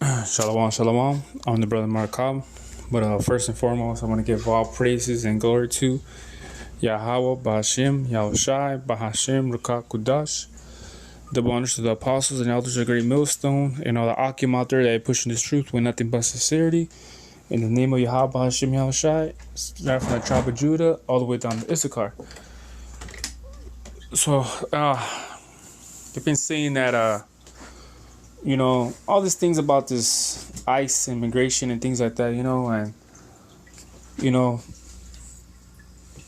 Shalom, shalom. I'm the brother Markab. But first and foremost, I want to give all praises and glory to Yahweh, Bahashim, Yahushai, Bahashim, Rukat Kudash. Double honors to the apostles and elders of the great millstone and all the Akim out there that are pushing this truth with nothing but sincerity. In the name of Yahweh, Bahashim, Yahushai, right from the tribe of Judah all the way down to Issachar. So, they've been saying that, all these things about this ICE immigration and things like that, and,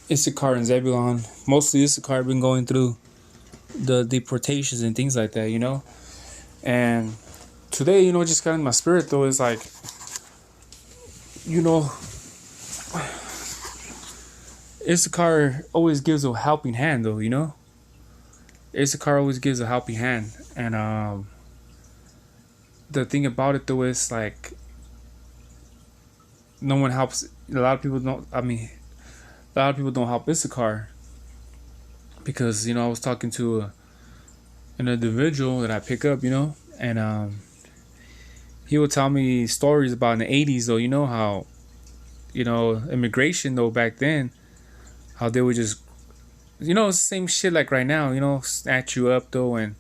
Issachar and Zebulon, mostly Issachar, been going through the deportations and things like that, And today, just got in my spirit, though, is like, Issachar always gives a helping hand, though, Issachar always gives a helping hand. And, the thing about it though is like no one helps. A lot of people don't help Issachar because I was talking to an individual that I pick up, and he would tell me stories about in the 80s though, how immigration though back then, how they would just it's the same shit like right now, snatch you up though and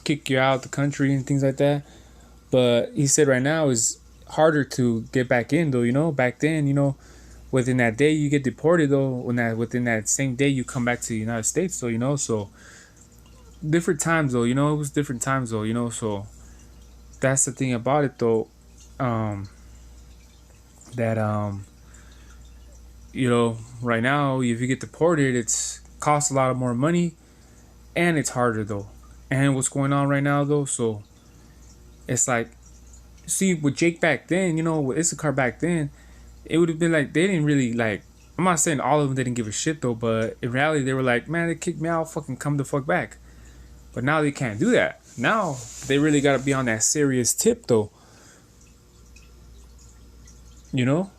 kick you out the country and things like that. But he said right now is harder to get back in though, back then, within that day you get deported though, within that same day you come back to the United States though, so different times though, it was different times though, so that's the thing about it though, that right now if you get deported it's costs a lot of more money and it's harder though. And what's going on right now though, so it's like, see with Jake back then, with Issachar back then, it would have been like they didn't really like. I'm not saying all of them didn't give a shit though, but in reality they were like, man, they kicked me out, fucking come the fuck back. But now they can't do that. Now they really gotta be on that serious tip though. Now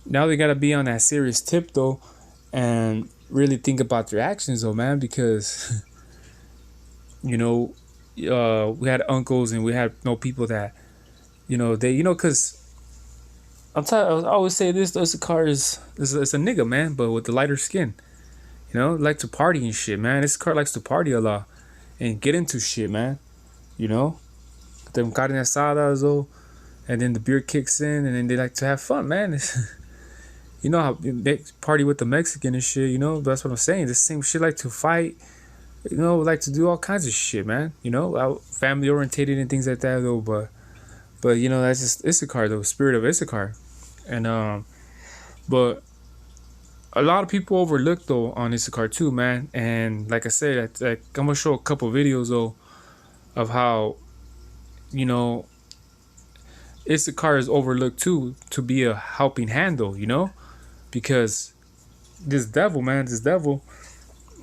they gotta be on that serious tip though, and really think about their actions though, man, because. We had uncles and we had people that, they, because I always say this, Issachar is a nigga, man, but with the lighter skin, like to party and shit, man. Issachar likes to party a lot and get into shit, man, them carne asadas, though, and then the beer kicks in and then they like to have fun, man. How they party with the Mexican and shit, that's what I'm saying. The same shit, like to fight. Like to do all kinds of shit, man. Family orientated and things like that, though. But that's just Issachar, though, spirit of Issachar, and but a lot of people overlook though on Issachar too, man. And like I said, I'm gonna show a couple videos though of how Issachar is overlooked too to be a helping hand, though, because this devil,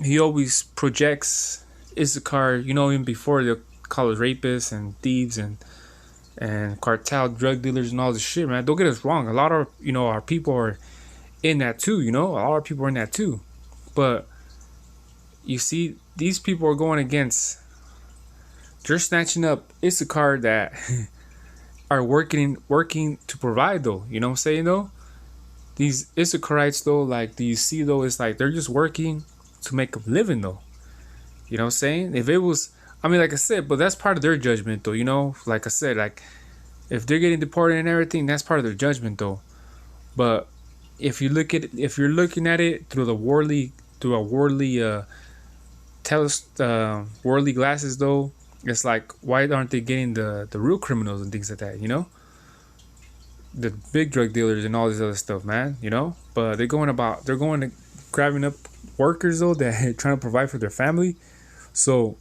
he always projects Issachar, even before they call us rapists and thieves and cartel drug dealers and all this shit, man. Don't get us wrong. A lot of, our people are in that too, A lot of people are in that too. But you see, these people are going against, they're snatching up Issachar that are working to provide though. You know what I'm saying though? These Issacharites though, like, do you see though, it's like they're just working to make a living though. You know what I'm saying? If it was, like I said, but that's part of their judgment though, like I said, like if they're getting deported and everything, that's part of their judgment though. But if you're looking at it through a worldly worldly glasses though, it's like, why aren't they getting the real criminals and things like that, the big drug dealers and all this other stuff, man, but they're going to grabbing up workers though that are trying to provide for their family. So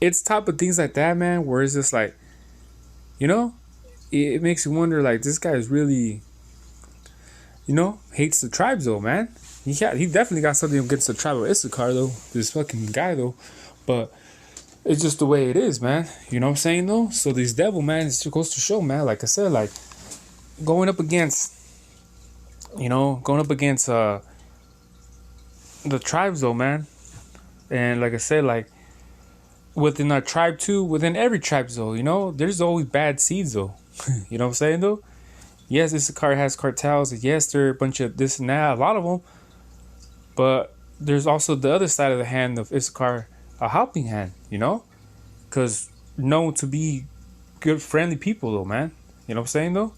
it's type of things like that, man, where it's just like, it makes you wonder, like, this guy is really, hates the tribes though, man. He definitely got something against the tribe of Issachar though, this fucking guy though. But it's just the way it is, man. You know what I'm saying though? So this devil, man, it goes to show, man, like I said, like going up against the tribes though, man. And like I said, like within our tribe too, within every tribe though, there's always bad seeds though. You know what I'm saying though? Yes, Issachar has cartels. Yes, there are a bunch of this and that, a lot of them. But there's also the other side of the hand of Issachar, a helping hand, because known to be good, friendly people though, man. You know what I'm saying though?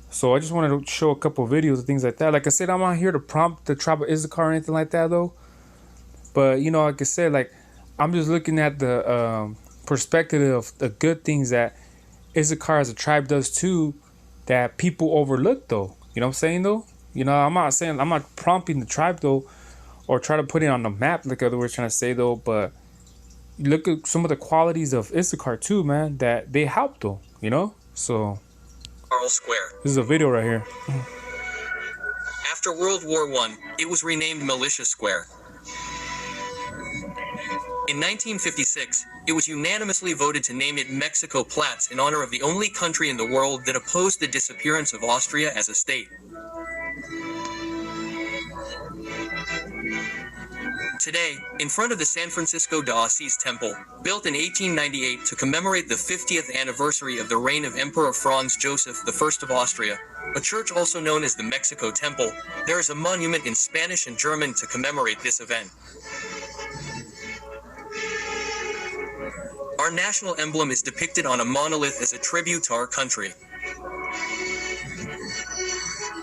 So I just wanted to show a couple of videos and things like that. Like I said, I'm not here to prompt the tribe of Issachar or anything like that though. But like I said, like I'm just looking at the perspective of the good things that Issachar as a tribe does too, that people overlook though. You know what I'm saying though? I'm not prompting the tribe though, or try to put it on the map like other words trying to say though. But look at some of the qualities of Issachar too, man, that they help though. So Carl Square. This is a video right here. After World War I, it was renamed Militia Square. In 1956, it was unanimously voted to name it Mexico Platz in honor of the only country in the world that opposed the disappearance of Austria as a state. Today, in front of the San Francisco de Asís Temple, built in 1898 to commemorate the 50th anniversary of the reign of Emperor Franz Joseph I of Austria, a church also known as the Mexico Temple, there is a monument in Spanish and German to commemorate this event. Our national emblem is depicted on a monolith as a tribute to our country.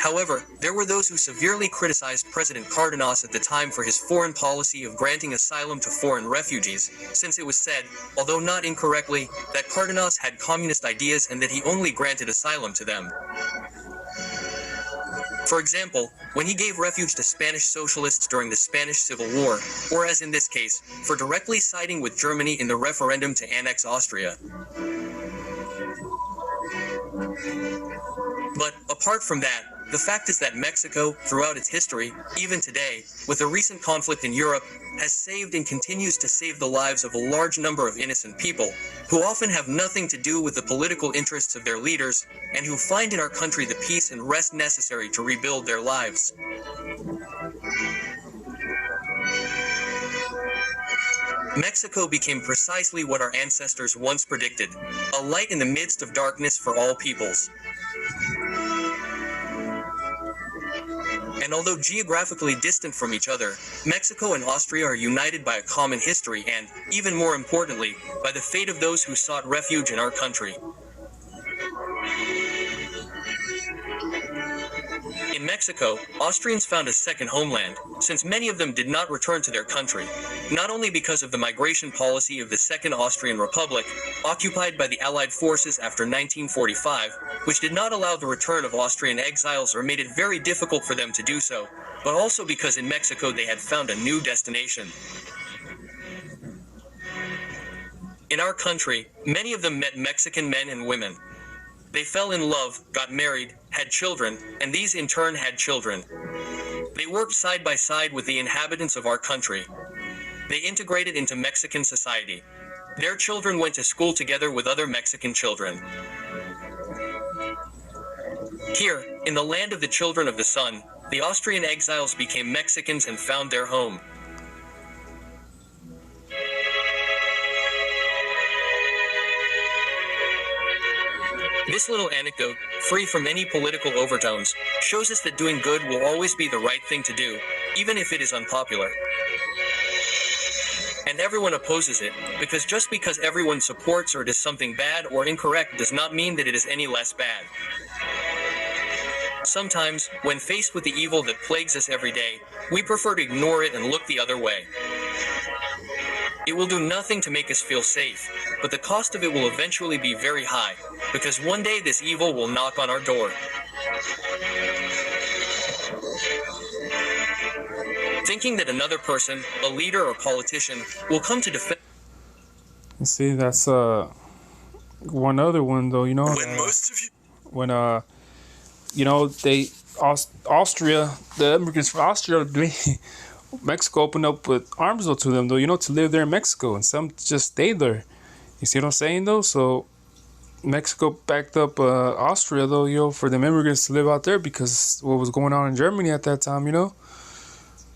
However, there were those who severely criticized President Cardenas at the time for his foreign policy of granting asylum to foreign refugees, since it was said, although not incorrectly, that Cardenas had communist ideas and that he only granted asylum to them. For example, when he gave refuge to Spanish socialists during the Spanish Civil War, or as in this case, for directly siding with Germany in the referendum to annex Austria. But, apart from that, the fact is that Mexico, throughout its history, even today, with the recent conflict in Europe, has saved and continues to save the lives of a large number of innocent people, who often have nothing to do with the political interests of their leaders, and who find in our country the peace and rest necessary to rebuild their lives. Mexico became precisely what our ancestors once predicted, a light in the midst of darkness for all peoples. And although geographically distant from each other, Mexico and Austria are united by a common history and, even more importantly, by the fate of those who sought refuge in our country. In Mexico, Austrians found a second homeland, since many of them did not return to their country, not only because of the migration policy of the Second Austrian Republic, occupied by the Allied forces after 1945, which did not allow the return of Austrian exiles or made it very difficult for them to do so, but also because in Mexico they had found a new destination. In our country, many of them met Mexican men and women. They fell in love, got married, had children, and these in turn had children. They worked side by side with the inhabitants of our country. They integrated into Mexican society. Their children went to school together with other Mexican children. Here, in the land of the children of the sun, the Austrian exiles became Mexicans and found their home. This little anecdote, free from any political overtones, shows us that doing good will always be the right thing to do, even if it is unpopular. And everyone opposes it, because just because everyone supports or does something bad or incorrect does not mean that it is any less bad. Sometimes, when faced with the evil that plagues us every day, we prefer to ignore it and look the other way. It will do nothing to make us feel safe, but the cost of it will eventually be very high, because one day this evil will knock on our door. Thinking that another person, a leader or politician, will come to defend. See, that's one other one though. When most of you. When Austria, the immigrants from Austria, Mexico opened up with arms though to them though, to live there in Mexico, and some just stayed there. You see what I'm saying though? So Mexico backed up Austria though, for them immigrants to live out there because what was going on in Germany at that time,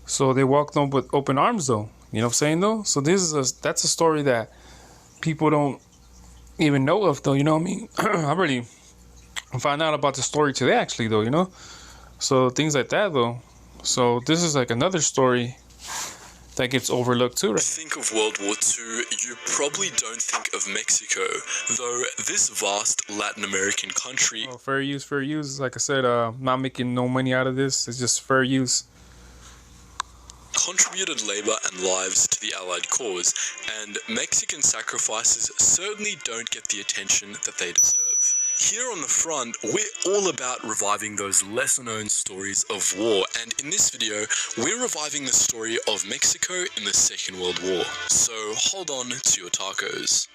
So they walked on with open arms though. You know what I'm saying though? So that's a story that people don't even know of though. You know what I mean? I really found out about the story today actually though. You know, so things like that though. So this is like another story that gets overlooked too, right? Think of World War II, you probably don't think of Mexico, though this vast Latin American country... Oh, fair use, fair use. Like I said, not making no money out of this. It's just fair use. Contributed labor and lives to the Allied cause, and Mexican sacrifices certainly don't get the attention that they deserve. Here on the front, we're all about reviving those lesser-known stories of war, and in this video, we're reviving the story of Mexico in the Second World War. So hold on to your tacos.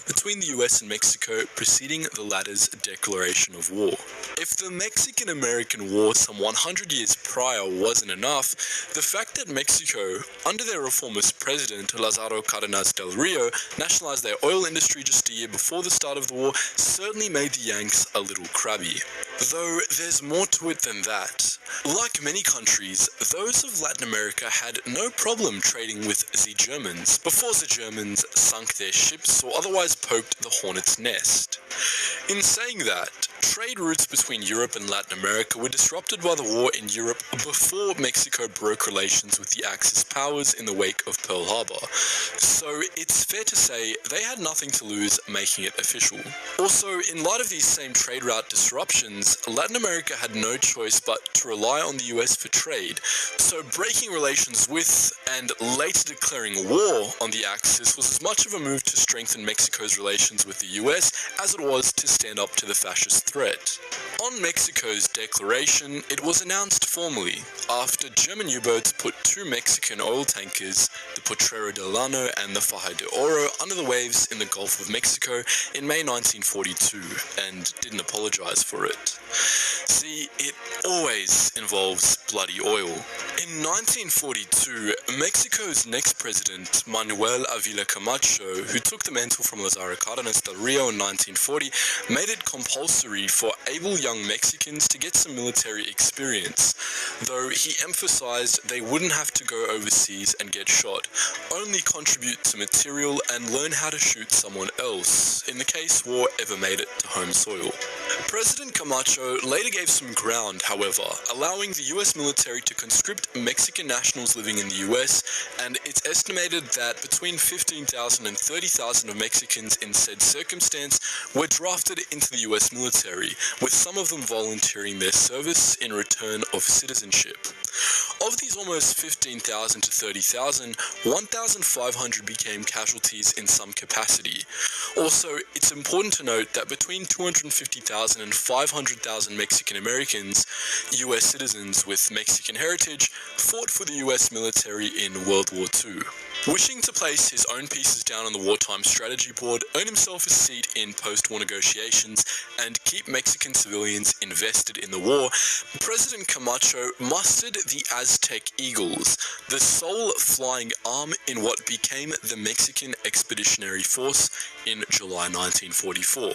Between the US and Mexico preceding the latter's declaration of war. If the Mexican-American War some 100 years prior wasn't enough, the fact that Mexico, under their reformist president Lázaro Cárdenas del Río, nationalized their oil industry just a year before the start of the war certainly made the Yanks a little crabby. Though there's more to it than that. Like many countries, those of Latin America had no problem trading with the Germans before the Germans sunk their ships or otherwise poked the hornet's nest. In saying that, trade routes between Europe and Latin America were disrupted by the war in Europe before Mexico broke relations with the Axis powers in the wake of Pearl Harbor. So it's fair to say they had nothing to lose making it official. Also, in light of these same trade route disruptions, Latin America had no choice but to rely on the US for trade. So breaking relations with and later declaring war on the Axis was as much of a move to strengthen Mexico's relations with the US as it was to stand up to the fascist threat. On Mexico's declaration, it was announced formally after German U-boats put two Mexican oil tankers, the Potrero del Llano and the Faja de Oro, under the waves in the Gulf of Mexico in May 1942 and didn't apologize for it. See, it always involves bloody oil. In 1942, Mexico's next president, Manuel Avila Camacho, who took the mantle from Lázaro Cárdenas del Río in 1940, made it compulsory for able young Mexicans to get some military experience, though he emphasized they wouldn't have to go overseas and get shot, only contribute to material and learn how to shoot someone else, in the case war ever made it to home soil. President Camacho later gave some ground, however, allowing the US military to conscript Mexican nationals living in the US, and it's estimated that between 15,000 and 30,000 of Mexicans in said circumstance were drafted into the US military, with some of them volunteering their service in return of citizenship. Of these almost 15,000 to 30,000, 1,500 became casualties in some capacity. Also, it's important to note that between 250,000 and 500,000 Mexican Americans, US citizens with Mexican heritage, fought for the US military in World War II. Wishing to place his own pieces down on the wartime strategy board, earn himself a seat in post-war negotiations, and keep Mexican civilians invested in the war, President Camacho mustered the Aztec Eagles, the sole flying arm in what became the Mexican Expeditionary Force in July 1944.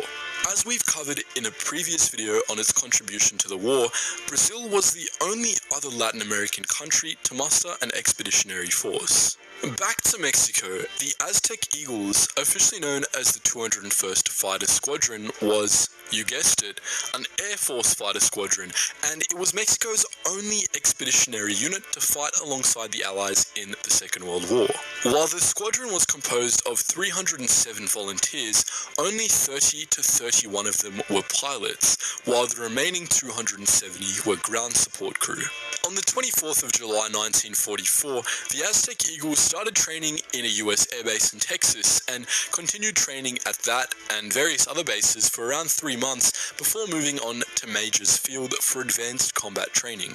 As we've covered in a previous video on its contribution to the war, Brazil was the only other Latin American country to muster an expeditionary force. Back to Mexico, the Aztec Eagles, officially known as the 201st Fighter Squadron, was, you guessed it, an Air Force fighter squadron, and it was Mexico's only expeditionary unit to fight alongside the Allies in the Second World War. While the squadron was composed of 307 volunteers, only 30 to 31 of them were pilots, while the remaining 270 were ground support crew. On the 24th of July 1944, the Aztec Eagles started training in a US airbase in Texas and continued training at that and various other bases for around 3 months before moving on to Majors Field for advanced combat training.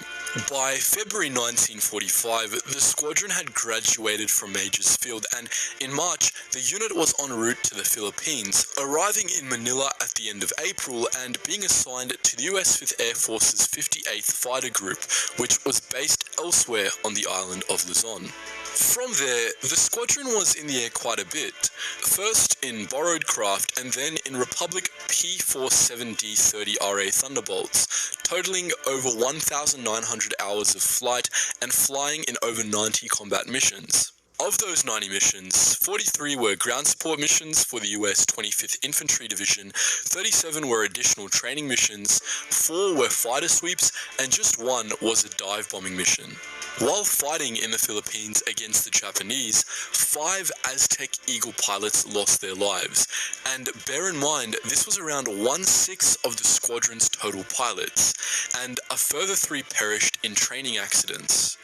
By February 1945, the squadron had graduated from Majors Field, and in March, the unit was en route to the Philippines, arriving in Manila at the end of April and being assigned to the US 5th Air Force's 58th Fighter Group, which was based elsewhere on the island of Luzon. From there, the squadron was in the air quite a bit, first in borrowed craft and then in Republic P-47D-30RA Thunderbolts, totaling over 1,900 hours of flight and flying in over 90 combat missions. Of those 90 missions, 43 were ground support missions for the US 25th Infantry Division, 37 were additional training missions, 4 were fighter sweeps, and just 1 was a dive bombing mission. While fighting in the Philippines against the Japanese, 5 Aztec Eagle pilots lost their lives, and bear in mind this was around 1/6 of the squadron's total pilots, and a further 3 perished in training accidents.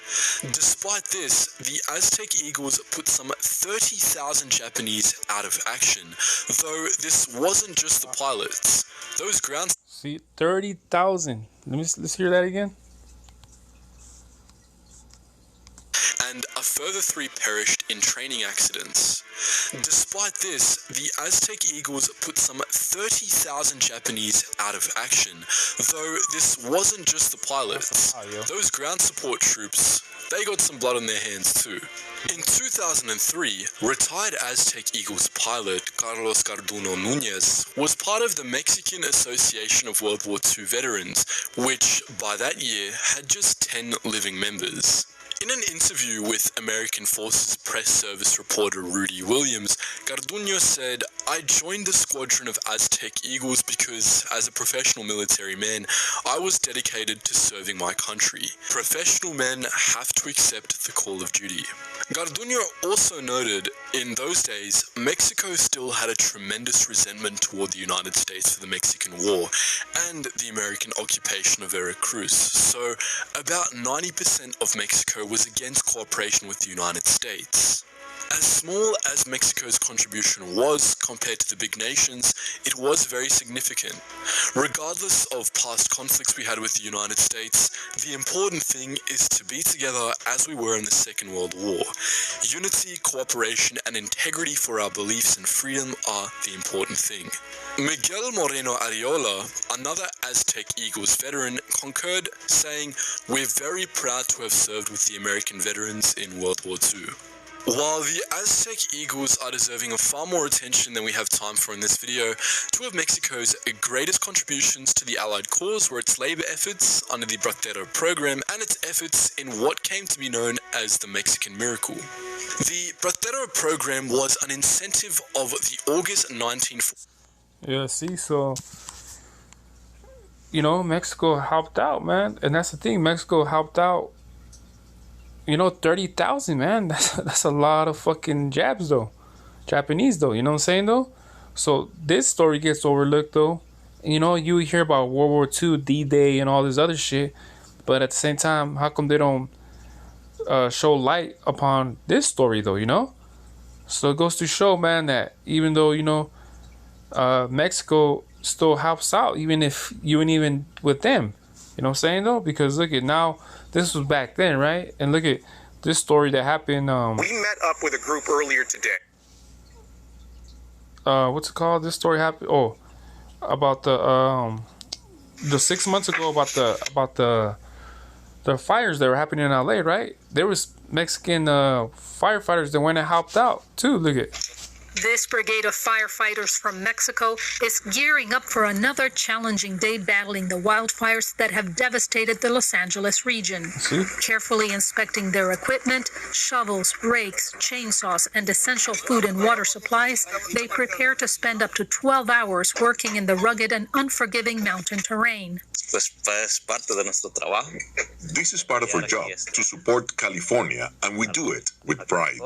Despite this, the Aztec Eagles put some 30,000 Japanese out of action, though this wasn't just the pilots. Those ground... See, 30,000. Let's hear that again. And a further 3 perished in training accidents. Despite this, the Aztec Eagles put some 30,000 Japanese out of action, though this wasn't just the pilots. Those ground support troops, they got some blood on their hands too. In 2003, retired Aztec Eagles pilot Carlos Garduno Núñez was part of the Mexican Association of World War II Veterans, which by that year had just 10 living members. In an interview with American Forces Press Service reporter Rudy Williams, Garduno said, "I joined the squadron of Aztec Eagles because, as a professional military man, I was dedicated to serving my country. Professional men have to accept the call of duty." Garduno also noted, in those days, Mexico still had a tremendous resentment toward the United States for the Mexican War and the American occupation of Veracruz, so about 90% of Mexico was against cooperation with the United States. As small as Mexico's contribution was compared to the big nations, it was very significant. Regardless of past conflicts we had with the United States, the important thing is to be together as we were in the Second World War. Unity, cooperation, and integrity for our beliefs and freedom are the important thing. Miguel Moreno Arreola, another Aztec Eagles veteran, concurred, saying, "We're very proud to have served with the American veterans in World War II." While the Aztec Eagles are deserving of far more attention than we have time for in this video, 2 of Mexico's greatest contributions to the Allied cause were its labor efforts under the Brotero program and its efforts in what came to be known as the Mexican Miracle. The Brotero program was an incentive of the August 1940. Yeah, see, so, Mexico helped out, man. And that's the thing, Mexico helped out. 30,000, man. That's a lot of fucking Japs, though. Japanese, though. You know what I'm saying, though? So this story gets overlooked, though. You hear about World War II, D-Day, and all this other shit. But at the same time, how come they don't show light upon this story, though, So it goes to show, man, that even though, Mexico still helps out, even if you ain't even with them. You know what I'm saying, though? Because look at now, this was back then, right? And look at this story that happened. We met up with a group earlier today. What's it called? This story happened. Oh, about the 6 months ago about the fires that were happening in LA, right? There was Mexican firefighters that went and helped out too. Look at. This brigade of firefighters from Mexico is gearing up for another challenging day battling the wildfires that have devastated the Los Angeles region. See? Carefully inspecting their equipment, shovels, rakes, chainsaws, and essential food and water supplies, they prepare to spend up to 12 hours working in the rugged and unforgiving mountain terrain. This is part of our job, to support California, and we do it with pride.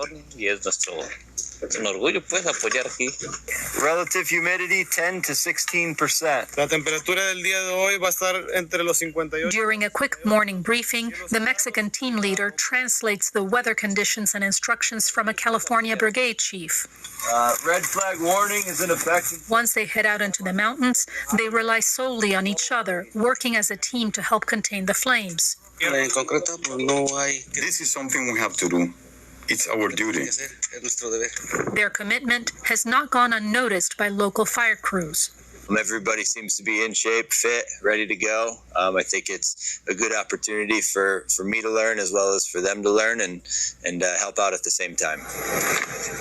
Relative humidity 10 to 16%. During a quick morning briefing, the Mexican team leader translates the weather conditions and instructions from a California brigade chief. Red flag warning is in effect. Once they head out into the mountains, they rely solely on each other, working as a team to help contain the flames. This is something we have to do. It's our duty. Their commitment has not gone unnoticed by local fire crews. Everybody seems to be in shape, fit, ready to go. I think it's a good opportunity for me to learn as well as for them to learn and help out at the same time.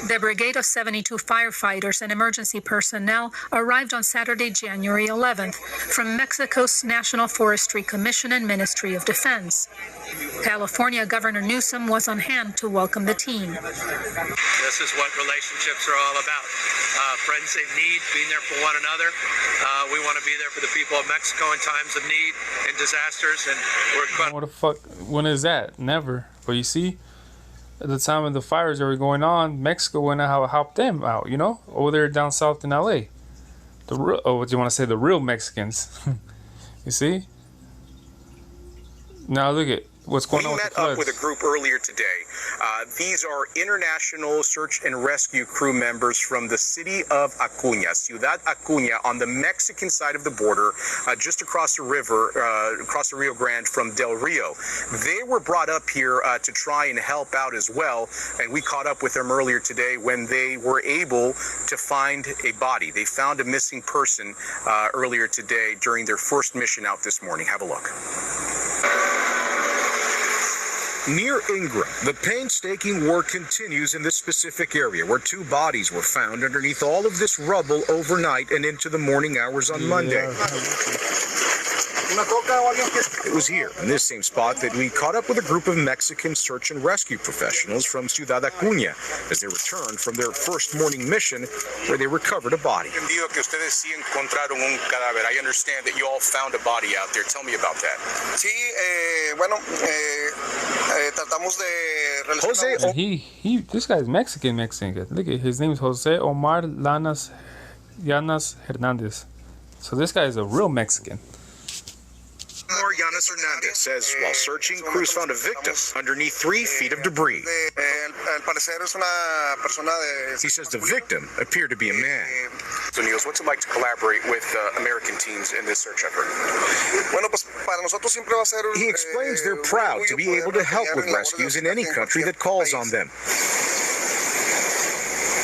The brigade of 72 firefighters and emergency personnel arrived on Saturday, January 11th, from Mexico's National Forestry Commission and Ministry of Defense. California Governor Newsom was on hand to welcome the team. This is what relationships are all about. Friends in need, being there for one another. We want to be there for the people of Mexico in times of need and disasters. And we're What the fuck? When is that? Never. But you see, at the time of the fires that were going on, Mexico went out and helped them out, you know, over there down south in LA. The real, what do you want to say? The real Mexicans. You see? Now look at what's going on with the floods. We met up with a group earlier today. These are international search and rescue crew members from the city of Acuña, Ciudad Acuña, on the Mexican side of the border, just across the river, across the Rio Grande from Del Rio. They were brought up here to try and help out as well, and we caught up with them earlier today when they were able to find a body. They found a missing person earlier today during their first mission out this morning. Have a look. Near Ingram, the painstaking work continues in this specific area where two bodies were found underneath all of this rubble overnight and into the morning hours on Monday. It was here, in this same spot, that we caught up with a group of Mexican search and rescue professionals from Ciudad Acuña as they returned from their first morning mission where they recovered a body. I understand that you all found a body out there. Tell me about that. This guy's Mexican. Look at his name is Jose Omar Llanas Hernandez. So this guy is a real Mexican. Llanas Hernandez says while searching, crews found a victim underneath 3 feet of debris. He says the victim appeared to be a man. So Niels, what's it like to collaborate with American teams in this search effort? He explains they're proud to be able to help with rescues in any country that calls on them.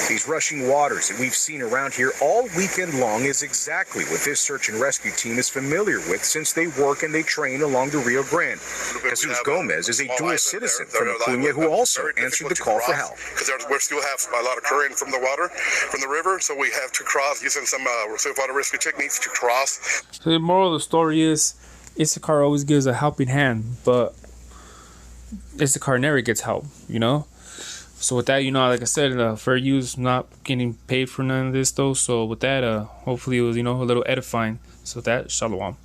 These rushing waters that we've seen around here all weekend long is exactly what this search and rescue team is familiar with since they work and they train along the Rio Grande. Jesus Gomez is a dual citizen from Acuña who also answered the call for help. Because we still have a lot of current from the water, from the river, so we have to cross using some water rescue techniques to cross. So the moral of the story is Issachar always gives a helping hand, but Issachar never gets help, you know? So with that, you know, like I said, fair use, not getting paid for none of this though. So with that, hopefully it was, you know, a little edifying. So with that, shalom.